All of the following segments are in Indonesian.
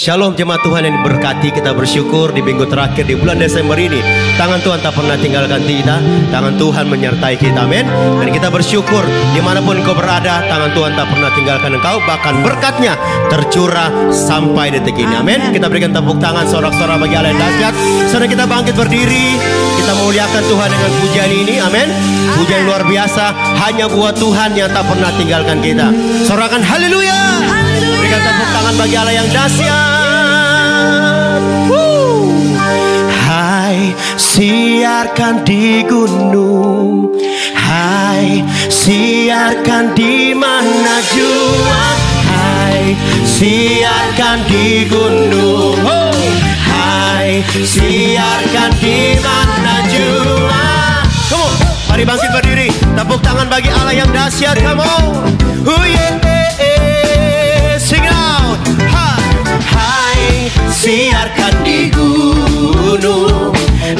Shalom jemaat Tuhan yang diberkati, kita bersyukur di minggu terakhir di bulan Desember ini tangan Tuhan tak pernah tinggalkan kita, tangan Tuhan menyertai kita, amin. Dan kita bersyukur dimanapun engkau berada, tangan Tuhan tak pernah tinggalkan engkau, bahkan berkatnya tercurah sampai detik ini, amin. Kita berikan tepuk tangan sorak-sorak bagi Allah yang dahsyat. Saudara kita bangkit berdiri, kita memuliakan Tuhan dengan pujian ini, amin. Pujian luar biasa hanya buat Tuhan yang tak pernah tinggalkan kita. Sorakan haleluya. Berikan tepuk tangan bagi Allah yang dahsyat. Hai, siarkan di gunung, hai, siarkan di mana jua, hai, siarkan di gunung, hai, siarkan di mana jua. Come on, mari bangkit berdiri, tepuk tangan bagi Allah yang dahsyat, come on. Sing out, hai, siarkan di gunung,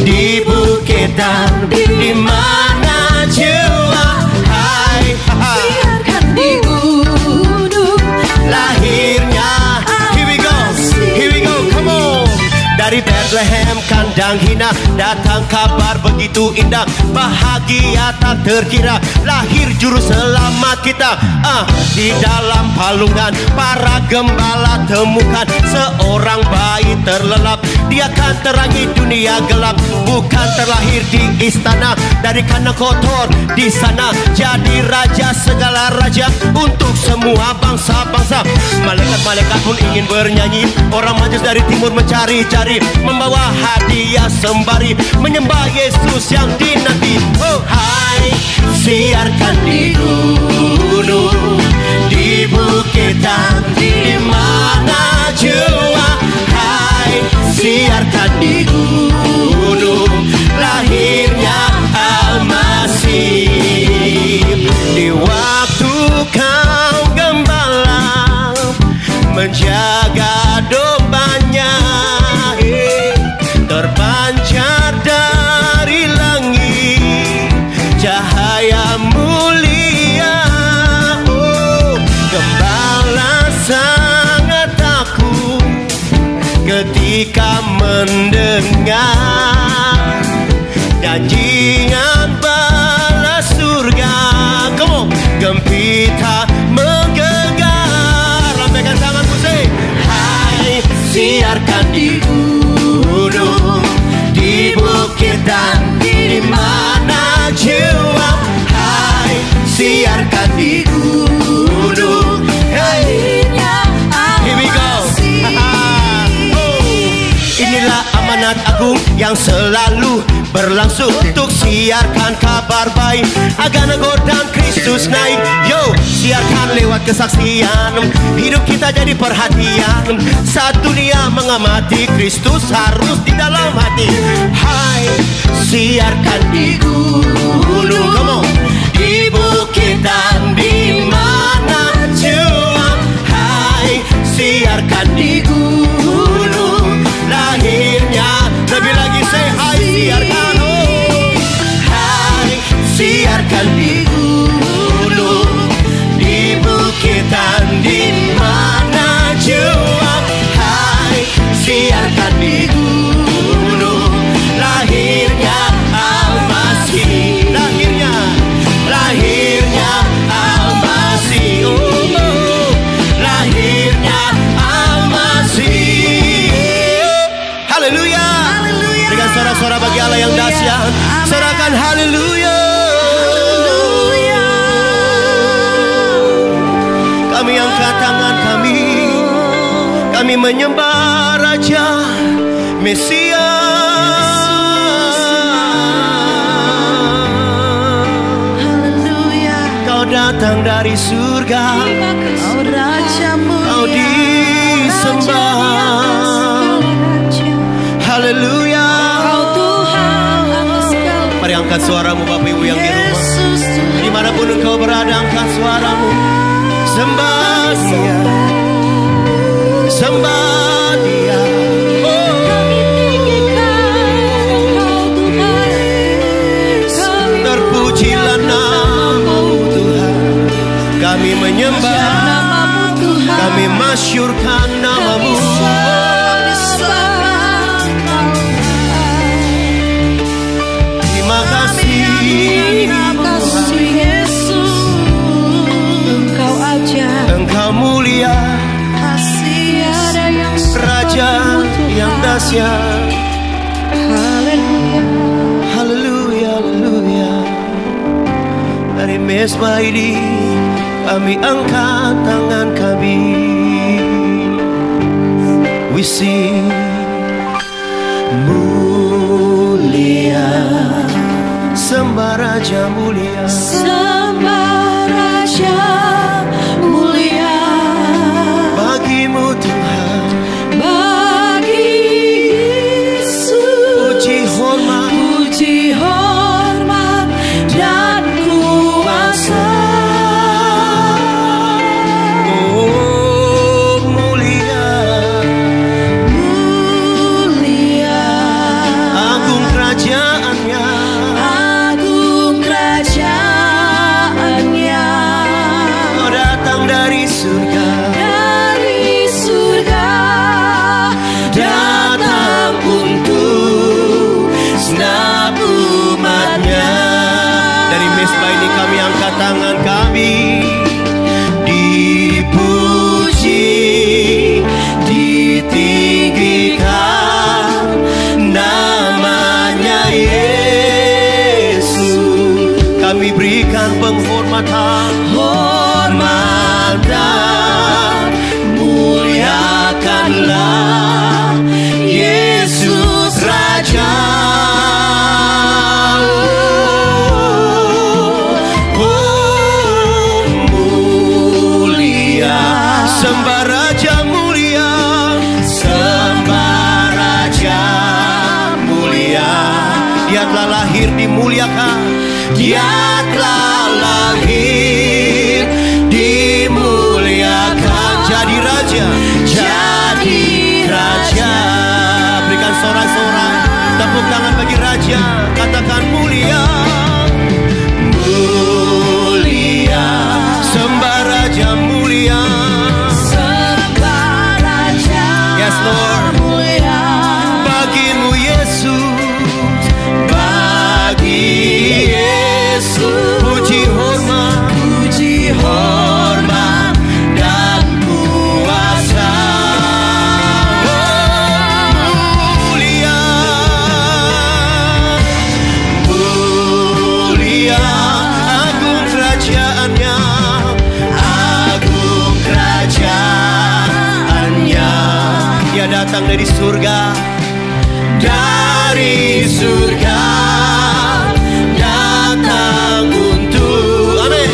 di bukit dan di mana jua, hai, siarkan di gunung, lahirnya, here we go, come on. Dari Bethlehem kandang hina, datang kabar begitu indah, bahagia tak terkira, lahir juru selamat kita. Di dalam palungan para gembala temukan seorang bayi terlelap, dia akan terangi dunia gelap. Bukan terlahir di istana, dari kandang kotor di sana, jadi raja segala raja untuk semua bangsa-bangsa. Malaikat-malaikat pun ingin bernyanyi, orang majus dari timur mencari-cari, membawa hadiah sembari, menyembah Yesus yang dinanti. Oh hai, siarkan di gunung, di bukit dan di mana jua, hai, siarkan di gunung, lahirnya Al-Masih. Di waktu kau gembala menjaga dombanya, terpancar dari langit cahaya mulia. Oh, gembala sangat takut ketika mendengar janjian balas surga. Come on, gempita menggelegar. Lambaikan tanganmu, say, hai, siarkan di gunung, di bukit dan di mana jua, hai, siarkan di gunung, lahirnya here we go. Inilah amanat agung yang selalu berlangsung, untuk siarkan kabar baik agar negor dan Kristus naik. Yo, siarkan lewat kesaksian, hidup kita jadi perhatian, saat dunia mengamati Kristus harus di dalam hati. Hai, siarkan di gunung, come on, di bukit dan di mana jua, hai, siarkan di gunung, lahirnya. Lebih lagi, say hai, siarkan, oh, hai, siarkan di gunung, di bukit dan di mana jua, hai, siarkan di gunung, lahirnya Al-Masih, lahirnya Al-Masih, oh, lahirnya Al-Masih. Haleluya. Dengan sorak-sorak bagi Allah yang dahsyat, sorakan haleluya. Kami angkat tangan kami menyembah Raja Mesias. haleluya. Kau datang dari surga, Kau Raja mulia, kau disembah. Haleluya. Kau Tuhan atas segala. Mari angkat suaramu Bapak Ibu yang di rumah, Yesus Tuhan, dimanapun engkau berada, angkat suaramu, sembah Dia, sembah Dia. kami tinggikan Engkau Tuhan, kami Terpujilah namamu Tuhan, kami menyembah namamu Tuhan, kami masyurkan namamu. Terima kasih Yesus, Engkau aja, Engkau mulia, tiada yang Raja yang dahsyat. Haleluya. Haleluya, haleluya. Dari mezbah ini kami angkat tangan kami. We sing mulia, sembah Raja mulia, Sembah Raja mulia, bagimu Tuhan bagi Yesus puji hormat, puji hormat dan kuasa. oh mulia, Mulia, agung kerajaannya, agung kerajaannya, oh datang dari surga, dari surga datang untuk senap umatnya. Dari mezbah ini kami angkat tangan kami, dipuji, ditinggikan namanya Yesus. Kami berikan penghormatan, hormat dan muliakanlah Yesus Raja. Oh, mulia, sembah Raja mulia, sembah Raja mulia. Dia telah lahir dimuliakan, Dia telah lahir dimuliakan. Jadi Raja, jadi Raja. Berikan sorak-sorai, tepuk tangan bagi Raja. Katakan mulia, mulia, sembah Raja mulia. Sembah Raja Yes, Lord. mulia, Bagimu Yesus, bagi Yesus, puji hormat, puji hormat dan kuasa. Mulia, mulia, agung kerajaannya, agung kerajaannya. Dia datang dari surga, dari surga datang untuk, amin,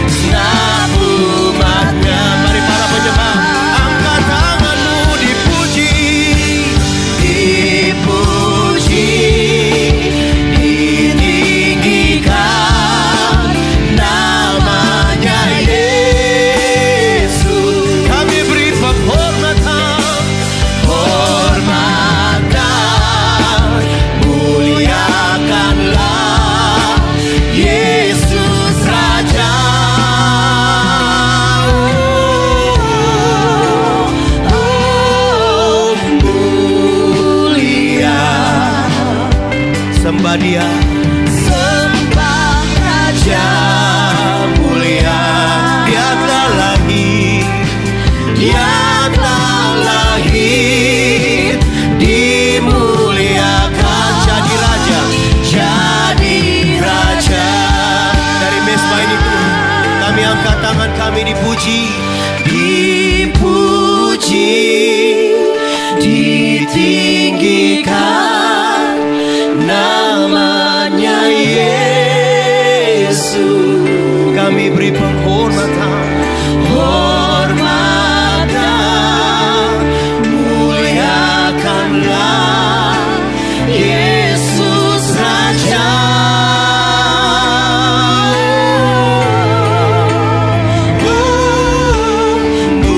senap umatnya. Mari para penyembah, angkat tanganmu, dipuji, dipuji, ditinggikan namanya Yesus. Kami beri penghormatan, hormatan, muliakanlah Yesus Raja. Oh, mulia, sembah Dia, sembah Raja mulia. Dia telah lahir, Dia telah lahir dimuliakan. Jadi Raja, jadi Raja. Dari mezbah ini Tuhan, kami angkat tangan kami, dipuji, dipuji, ditinggikan namanya Yesus. Kami beri penghormatan, hormatan, muliakanlah Yesus Raja. Oh, mulia,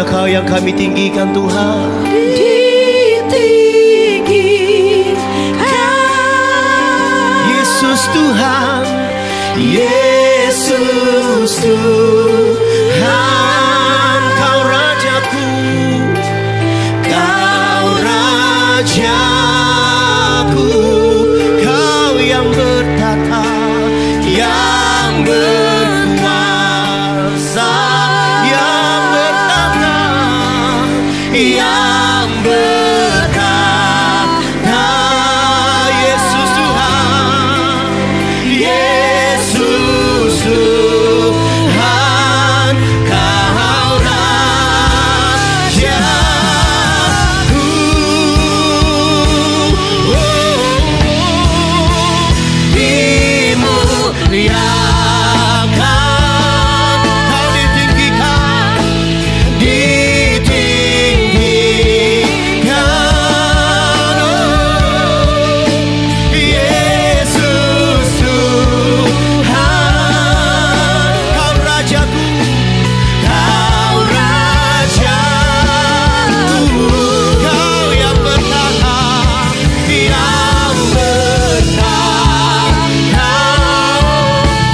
Kau yang kami tinggikan Tuhan. Ditinggikan Yesus Tuhan, Yesus Tuhan, Kau Rajaku, Kau Rajaku, Kau yang bertata, yang berkuasa, yang bertata, yang bertata. Yesus Tuhan, Yesus Tuhan, Kau Rajaku. Dimuliakan, Kau ditinggikan, ditinggikan. Yesus Tuhan, Kau Rajaku, Kau Rajaku, Kau yang bertata, yang bertata,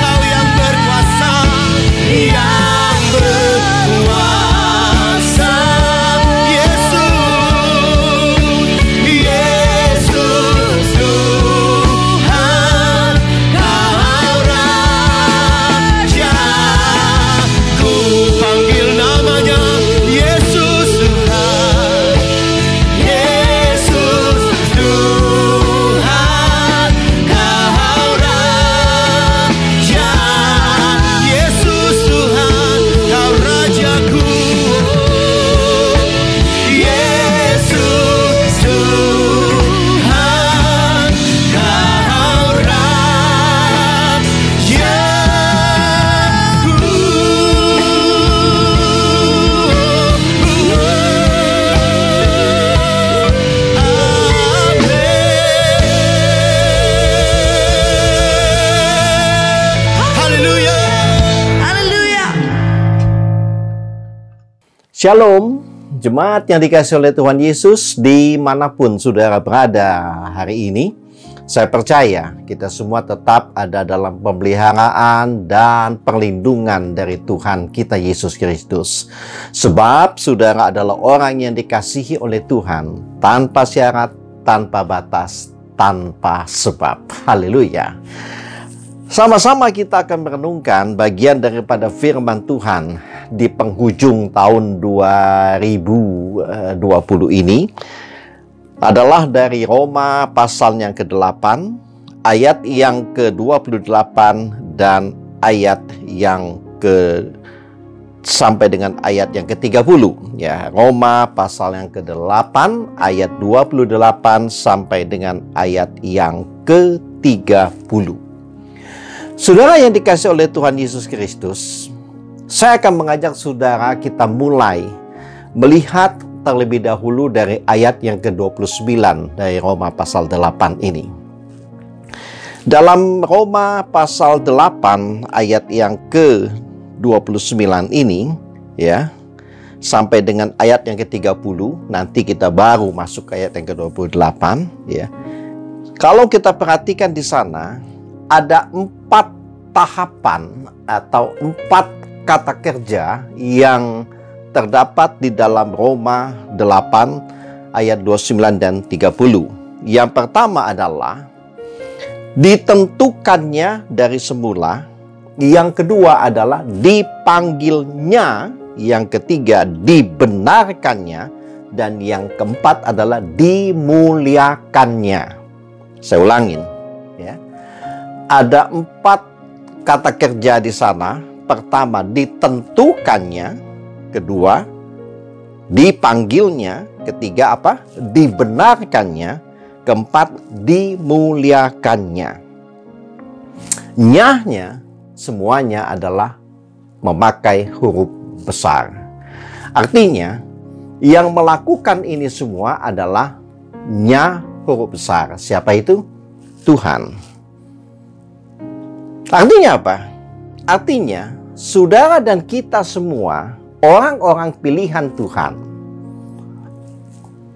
Kau yang berkuasa, yang berkuasa. Yesus Tuhan, Kau Rajaku. Panggil namanya Yesus Tuhan, Yesus Tuhan, Kau Raja. Yesus Tuhan, Kau Rajaku. Yesus Tuhan, Kau Haleluya. Haleluya. Shalom, jemaat yang dikasihi oleh Tuhan Yesus dimanapun saudara berada hari ini. Saya percaya kita semua tetap ada dalam pemeliharaan dan perlindungan dari Tuhan kita Yesus Kristus. Sebab saudara adalah orang yang dikasihi oleh Tuhan tanpa syarat, tanpa batas, tanpa sebab. Haleluya. Sama-sama kita akan merenungkan bagian daripada firman Tuhan di penghujung tahun 2020 ini adalah dari Roma pasal yang ke-8, ayat yang ke-28 dan ayat yang sampai dengan ayat yang ke-30 ya. Roma pasal yang ke-8 ayat 28 sampai dengan ayat yang ke-30. Saudara yang dikasihi oleh Tuhan Yesus Kristus, saya akan mengajak saudara kita mulai melihat terlebih dahulu dari ayat yang ke-29 dari Roma pasal 8 ini. Dalam Roma pasal 8 ayat yang ke-29 ini ya, sampai dengan ayat yang ke-30, nanti kita baru masuk ke ayat yang ke-28 ya. Kalau kita perhatikan di sana ada 4 tahapan atau 4 kata kerja yang terdapat di dalam Roma 8 ayat 29 dan 30. Yang pertama adalah ditentukannya dari semula, yang kedua adalah dipanggilnya, yang ketiga dibenarkannya, dan yang keempat adalah dimuliakannya. Saya ulangin ya. Ada 4 kata kerja di sana. Pertama ditentukannya, kedua dipanggilnya, ketiga apa? Dibenarkannya, keempat dimuliakannya. Nyahnya semuanya adalah memakai huruf besar. Artinya yang melakukan ini semua adalah nya huruf besar. Siapa itu? Tuhan. Artinya apa? Artinya saudara dan kita semua orang-orang pilihan Tuhan,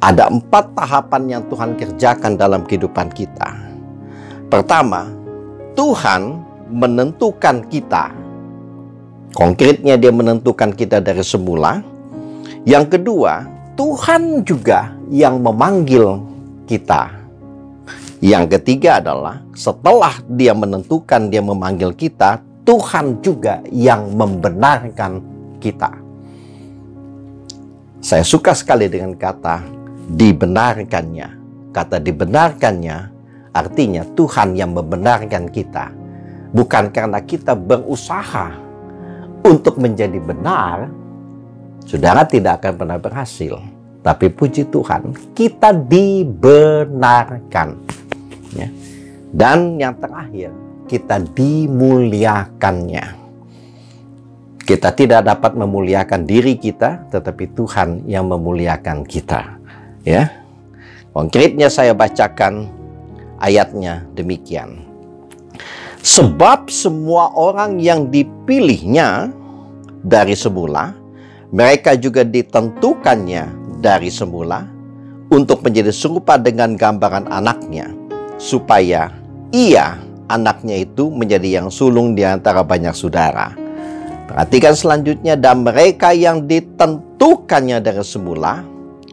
ada 4 tahapan yang Tuhan kerjakan dalam kehidupan kita. Pertama, Tuhan menentukan kita. Konkretnya dia menentukan kita dari semula. Yang kedua, Tuhan juga yang memanggil kita. Yang ketiga adalah setelah dia menentukan, dia memanggil kita, Tuhan juga yang membenarkan kita. Saya suka sekali dengan kata dibenarkannya. Kata dibenarkannya artinya Tuhan yang membenarkan kita. Bukan karena kita berusaha untuk menjadi benar, saudara tidak akan pernah berhasil. Tapi puji Tuhan, kita dibenarkan. Ya. Dan yang terakhir, kita dimuliakannya. Kita tidak dapat memuliakan diri kita, tetapi Tuhan yang memuliakan kita. Ya. Konkretnya saya bacakan ayatnya demikian. Sebab semua orang yang dipilihnya dari semula, mereka juga ditentukannya dari semula untuk menjadi serupa dengan gambaran anaknya, supaya ia, anaknya itu, menjadi yang sulung di antara banyak saudara. Perhatikan selanjutnya, dan mereka yang ditentukannya dari semula,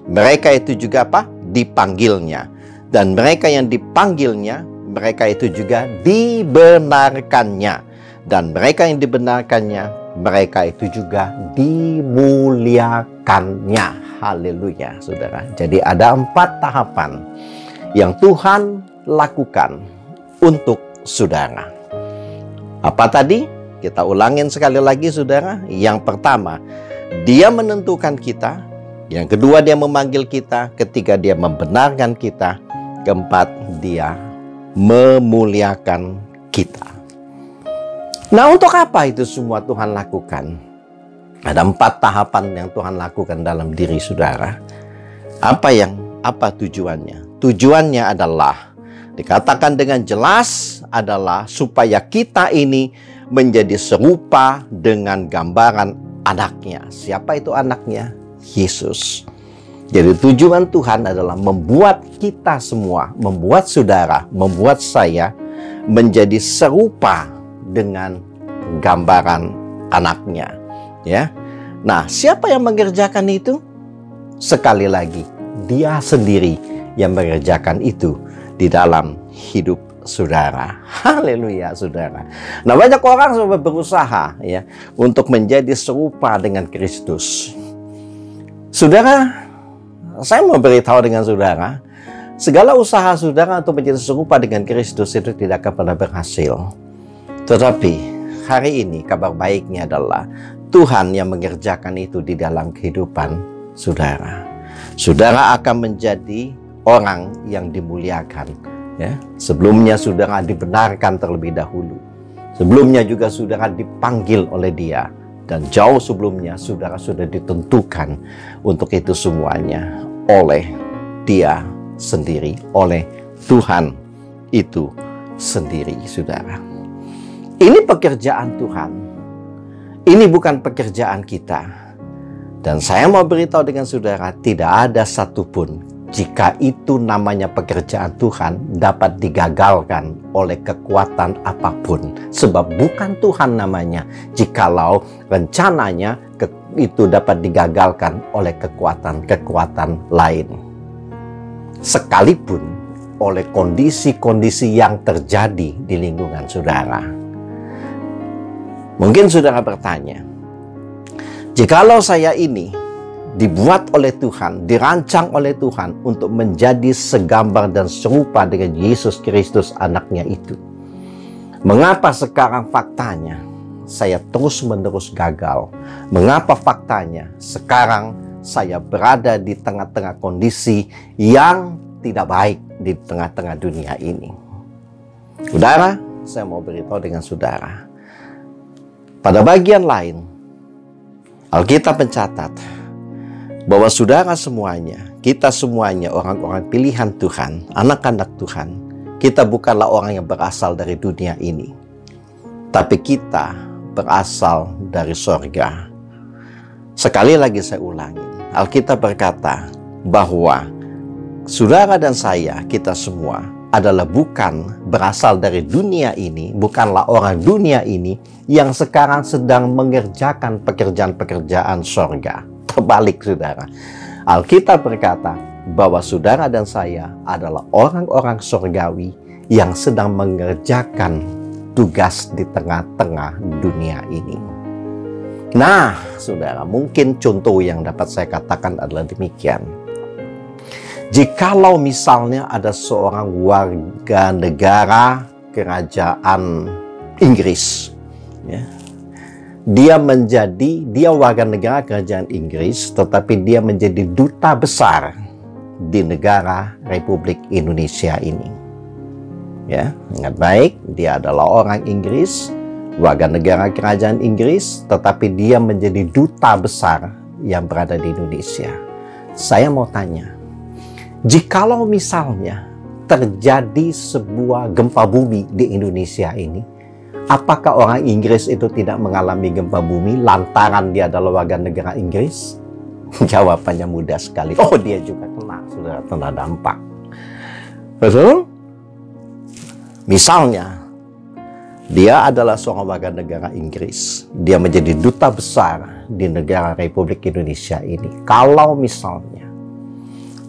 mereka itu juga apa? Dipanggilnya. Dan mereka yang dipanggilnya, mereka itu juga dibenarkannya. Dan mereka yang dibenarkannya, mereka itu juga dimuliakannya. Haleluya, saudara. Jadi ada 4 tahapan yang Tuhan lakukan untuk saudara. Apa tadi? Kita ulangin sekali lagi, saudara. Yang pertama, dia menentukan kita. Yang kedua, dia memanggil kita. Ketiga, dia membenarkan kita. Keempat, dia memuliakan kita. Nah, untuk apa itu semua Tuhan lakukan? Ada 4 tahapan yang Tuhan lakukan dalam diri saudara. Apa tujuannya? Tujuannya adalah, dikatakan dengan jelas, adalah supaya kita ini menjadi serupa dengan gambaran anaknya. Siapa itu anaknya? Yesus. Jadi tujuan Tuhan adalah membuat kita semua, membuat saudara, membuat saya menjadi serupa dengan gambaran anaknya. Ya. Nah, siapa yang mengerjakan itu? Sekali lagi, dia sendiri yang mengerjakan itu di dalam hidup saudara. Haleluya, saudara. Nah, banyak orang sudah berusaha ya untuk menjadi serupa dengan Kristus. Saudara, saya mau beritahu dengan saudara, segala usaha saudara untuk menjadi serupa dengan Kristus itu tidak akan pernah berhasil. Tetapi hari ini kabar baiknya adalah Tuhan yang mengerjakan itu di dalam kehidupan saudara. Saudara akan menjadi orang yang dimuliakan. Ya. Sebelumnya saudara dibenarkan terlebih dahulu. Sebelumnya juga saudara dipanggil oleh Dia. Dan jauh sebelumnya saudara sudah ditentukan untuk itu semuanya oleh Dia sendiri, oleh Tuhan itu sendiri, saudara. Ini pekerjaan Tuhan. Ini bukan pekerjaan kita. Dan saya mau beritahu dengan saudara, tidak ada satupun jika itu namanya pekerjaan Tuhan dapat digagalkan oleh kekuatan apapun. Sebab bukan Tuhan namanya jikalau rencananya itu dapat digagalkan oleh kekuatan-kekuatan lain. Sekalipun oleh kondisi-kondisi yang terjadi di lingkungan saudara. Mungkin saudara bertanya, jikalau saya ini dibuat oleh Tuhan, dirancang oleh Tuhan untuk menjadi segambar dan serupa dengan Yesus Kristus anaknya itu, mengapa sekarang faktanya saya terus-menerus gagal? Mengapa faktanya sekarang saya berada di tengah-tengah kondisi yang tidak baik di tengah-tengah dunia ini? Saudara, saya mau beritahu dengan saudara, pada bagian lain, Alkitab mencatat bahwa saudara semuanya, kita semuanya orang-orang pilihan Tuhan, anak-anak Tuhan, kita bukanlah orang yang berasal dari dunia ini, tapi kita berasal dari sorga. Sekali lagi saya ulangi, Alkitab berkata bahwa saudara dan saya, kita semua adalah bukan berasal dari dunia ini, bukanlah orang dunia ini yang sekarang sedang mengerjakan pekerjaan-pekerjaan sorga. Terbalik, saudara. Alkitab berkata bahwa saudara dan saya adalah orang-orang sorgawi yang sedang mengerjakan tugas di tengah-tengah dunia ini. Nah, saudara, mungkin contoh yang dapat saya katakan adalah demikian. Jikalau misalnya ada seorang warga negara kerajaan Inggris, ya, dia warga negara kerajaan Inggris, tetapi dia menjadi duta besar di negara Republik Indonesia ini. Ya, ingat baik, dia adalah orang Inggris, warga negara kerajaan Inggris, tetapi dia menjadi duta besar yang berada di Indonesia. Saya mau tanya, jikalau misalnya terjadi sebuah gempa bumi di Indonesia ini, apakah orang Inggris itu tidak mengalami gempa bumi lantaran dia adalah warga negara Inggris? Jawabannya mudah sekali. Oh, dia juga kena dampak. Betul? Misalnya, dia adalah seorang warga negara Inggris. Dia menjadi duta besar di negara Republik Indonesia ini. Kalau misalnya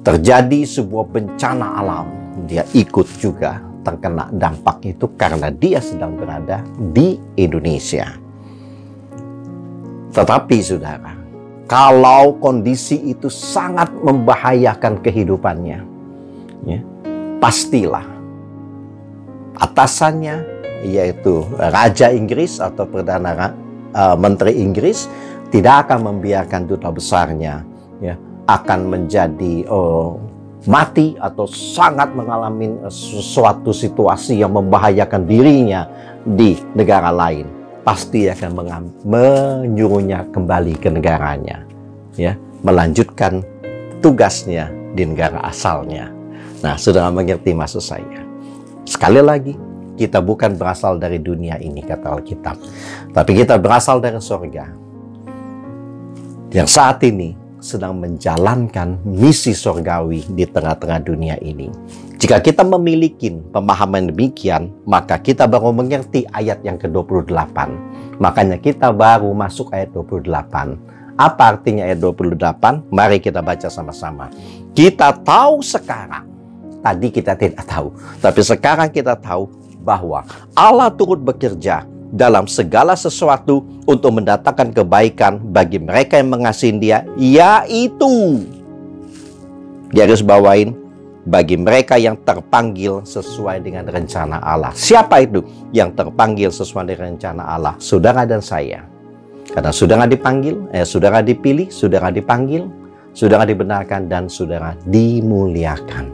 terjadi sebuah bencana alam, dia ikut juga terkena dampak itu karena dia sedang berada di Indonesia. Tetapi saudara, kalau kondisi itu sangat membahayakan kehidupannya, ya, pastilah atasannya, yaitu Raja Inggris atau Perdana Menteri Inggris, tidak akan membiarkan duta besarnya, ya, akan menjadi mati atau sangat mengalami suatu situasi yang membahayakan dirinya di negara lain. Pasti akan menyuruhnya kembali ke negaranya, ya, melanjutkan tugasnya di negara asalnya. Nah, sudah mengerti maksud saya. Sekali lagi, kita bukan berasal dari dunia ini, kata Alkitab, tapi kita berasal dari surga yang saat ini sedang menjalankan misi surgawi di tengah-tengah dunia ini. Jika kita memiliki pemahaman demikian, maka kita baru mengerti ayat yang ke-28. Makanya kita baru masuk ayat 28. Apa artinya ayat 28? Mari kita baca sama-sama. Kita tahu sekarang, tadi kita tidak tahu, tapi sekarang kita tahu bahwa Allah turut bekerja dalam segala sesuatu untuk mendatangkan kebaikan bagi mereka yang mengasihi Dia, yaitu, garis bawain, bagi mereka yang terpanggil sesuai dengan rencana Allah. Siapa itu yang terpanggil sesuai dengan rencana Allah? Saudara dan saya. Karena saudara dipanggil, saudara dipilih, saudara dipanggil, saudara dibenarkan, dan saudara dimuliakan.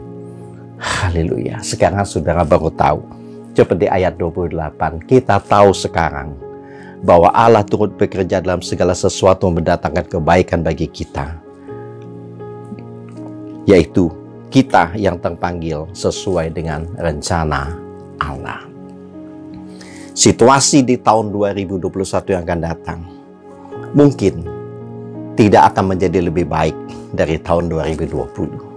Haleluya. Sekarang saudara baru tahu. Seperti ayat 28, kita tahu sekarang bahwa Allah turut bekerja dalam segala sesuatu mendatangkan kebaikan bagi kita, yaitu kita yang terpanggil sesuai dengan rencana Allah. Situasi di tahun 2021 yang akan datang mungkin tidak akan menjadi lebih baik dari tahun 2020.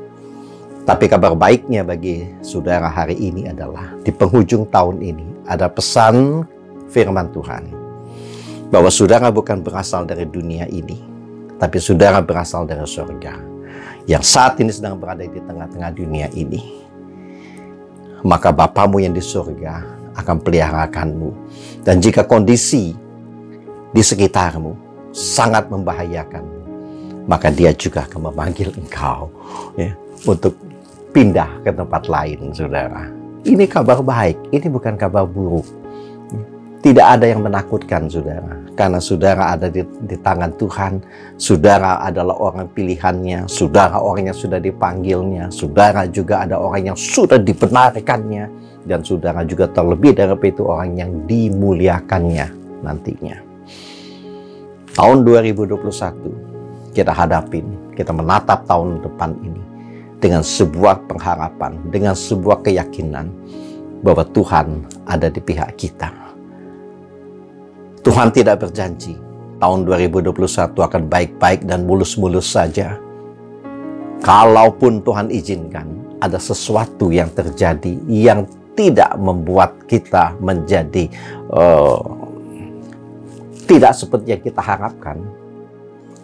Tapi kabar baiknya bagi saudara hari ini adalah di penghujung tahun ini ada pesan firman Tuhan bahwa saudara bukan berasal dari dunia ini, tapi saudara berasal dari surga yang saat ini sedang berada di tengah-tengah dunia ini. Maka Bapamu yang di surga akan peliharakanmu, dan jika kondisi di sekitarmu sangat membahayakan, maka Dia juga akan memanggil engkau, ya, untuk pindah ke tempat lain, saudara. Ini kabar baik, ini bukan kabar buruk. Tidak ada yang menakutkan, saudara. Karena saudara ada di tangan Tuhan. Saudara adalah orang pilihannya. Saudara orang yang sudah dipanggilnya. Saudara juga ada orang yang sudah dibenarkannya. Dan saudara juga terlebih dari itu orang yang dimuliakannya nantinya. Tahun 2021 kita hadapin, kita menatap tahun depan ini dengan sebuah pengharapan, dengan sebuah keyakinan bahwa Tuhan ada di pihak kita. Tuhan tidak berjanji tahun 2021 akan baik-baik dan mulus-mulus saja. Kalaupun Tuhan izinkan ada sesuatu yang terjadi yang tidak membuat kita menjadi tidak seperti yang kita harapkan,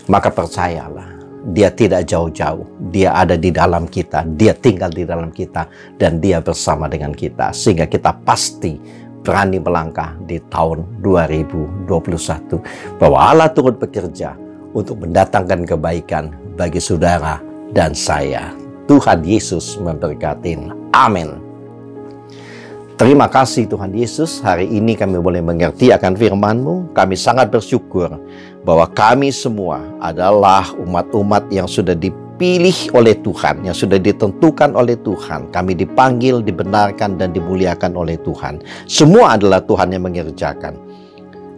maka percayalah, Dia tidak jauh-jauh. Dia ada di dalam kita, Dia tinggal di dalam kita, dan Dia bersama dengan kita. Sehingga kita pasti berani melangkah di tahun 2021. Bahwa Allah turut bekerja untuk mendatangkan kebaikan bagi saudara dan saya. Tuhan Yesus memberkati. Amin. Terima kasih Tuhan Yesus, hari ini kami boleh mengerti akan firman-Mu. Kami sangat bersyukur bahwa kami semua adalah umat-umat yang sudah dipilih oleh Tuhan, yang sudah ditentukan oleh Tuhan. Kami dipanggil, dibenarkan, dan dimuliakan oleh Tuhan. Semua adalah Tuhan yang mengerjakan.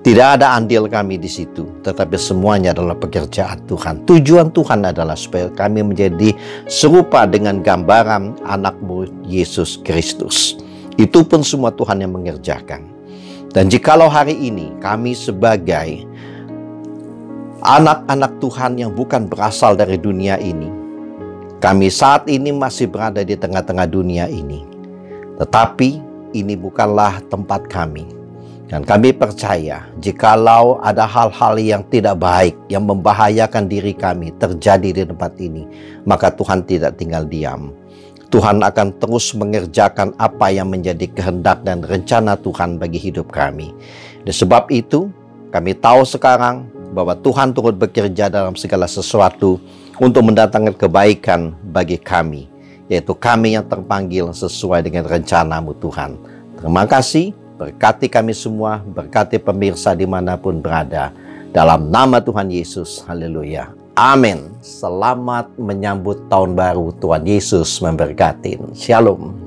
Tidak ada andil kami di situ, tetapi semuanya adalah pekerjaan Tuhan. Tujuan Tuhan adalah supaya kami menjadi serupa dengan gambaran anak-Mu Yesus Kristus. Itu pun semua Tuhan yang mengerjakan. Dan jikalau hari ini kami sebagai anak-anak Tuhan yang bukan berasal dari dunia ini, kami saat ini masih berada di tengah-tengah dunia ini, tetapi ini bukanlah tempat kami. Dan kami percaya jikalau ada hal-hal yang tidak baik, yang membahayakan diri kami terjadi di tempat ini, maka Tuhan tidak tinggal diam. Tuhan akan terus mengerjakan apa yang menjadi kehendak dan rencana Tuhan bagi hidup kami. Dan sebab itu, kami tahu sekarang bahwa Tuhan turut bekerja dalam segala sesuatu untuk mendatangkan kebaikan bagi kami, yaitu kami yang terpanggil sesuai dengan rencana-Mu Tuhan. Terima kasih, berkati kami semua, berkati pemirsa dimanapun berada. Dalam nama Tuhan Yesus, haleluya. Amin. Selamat menyambut tahun baru. Tuhan Yesus memberkati. Shalom.